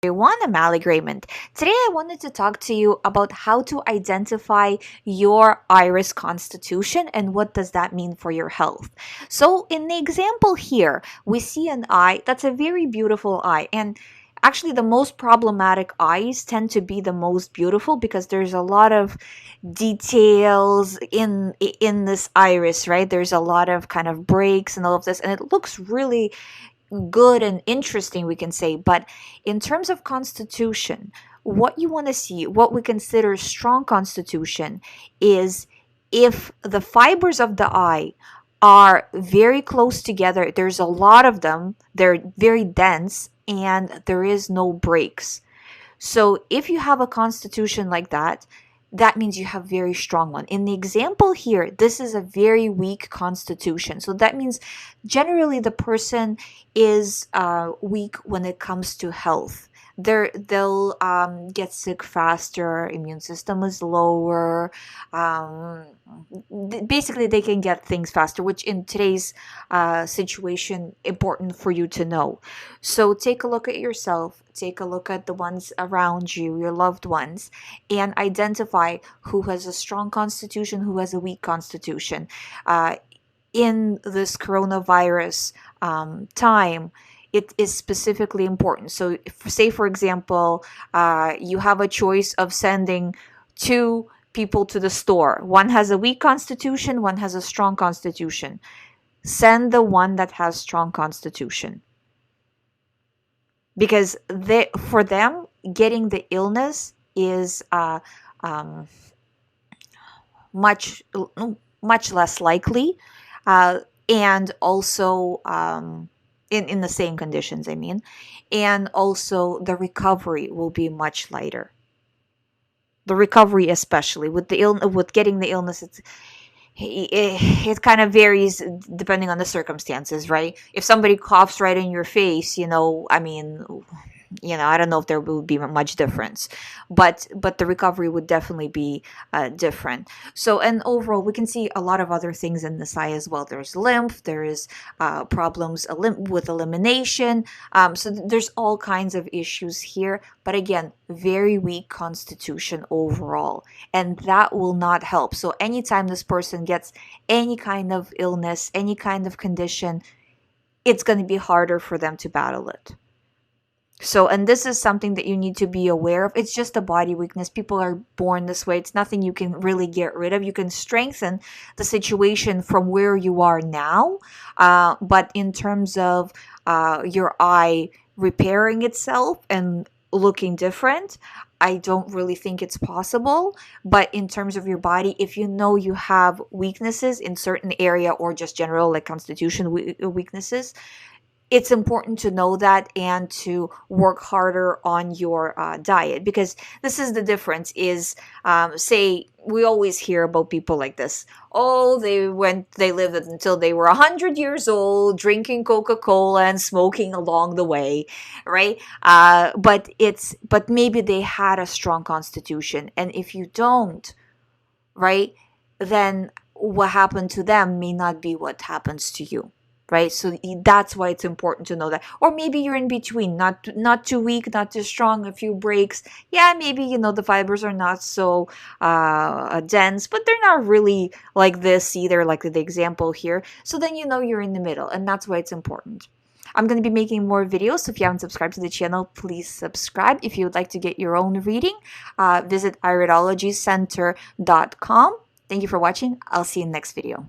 Everyone, I'm Ali Grayman. Today I wanted to talk to you about how to identify your iris constitution and what does that mean for your health. So in the example here, we see an eye that's a very beautiful eye, and actually the most problematic eyes tend to be the most beautiful because there's a lot of details in this iris, right? There's a lot of kind of breaks and all of this, and it looks really good and interesting, we can say. But in terms of constitution, what you want to see, what we consider strong constitution, is if the fibers of the eye are very close together, there's a lot of them, they're very dense, and there is no breaks. So if you have a constitution like that, that means you have very strong one. In the example here, this is a very weak constitution. So that means generally the person is weak when it comes to health. They'll get sick faster, immune system is lower. Basically, they can get things faster, which in today's situation, important for you to know. So take a look at yourself, take a look at the ones around you, your loved ones, and identify who has a strong constitution, who has a weak constitution. In this coronavirus time, it is specifically important. So, say for example, you have a choice of sending two people to the store. One has a weak constitution, one has a strong constitution. Send the one that has strong constitution, because for them getting the illness is much much less likely, and also in the same conditions, I mean, and also the recovery will be much lighter. The recovery, especially with with getting the illness, it kind of varies depending on the circumstances, right? If somebody coughs right in your face, I mean, I don't know if there would be much difference, but the recovery would definitely be different. So, and overall, we can see a lot of other things in this eye as well. There's lymph, there is problems with elimination. So there's all kinds of issues here. But again, very weak constitution overall, and that will not help. So anytime this person gets any kind of illness, any kind of condition, it's going to be harder for them to battle it. So, and this is something that you need to be aware of. It's just a body weakness. People are born this way. It's nothing you can really get rid of. You can strengthen the situation from where you are now. But in terms of your eye repairing itself and looking different, I don't really think it's possible. But in terms of your body, if you know you have weaknesses in certain area or just general like constitution weaknesses, it's important to know that and to work harder on your diet, because this is the difference is, say, we always hear about people like this. Oh, they lived until they were 100 years old, drinking Coca-Cola and smoking along the way, right? But maybe they had a strong constitution. And if you don't, right, then what happened to them may not be what happens to you. Right, so that's why it's important to know that. Or maybe you're in between, not too weak, not too strong, a few breaks. Yeah, maybe the fibers are not so dense, but they're not really like this either, like the example here. So then you're in the middle, and that's why it's important. I'm going to be making more videos, so if you haven't subscribed to the channel, please subscribe. If you would like to get your own reading, visit iridologycenter.com. Thank you for watching. I'll see you in the next video.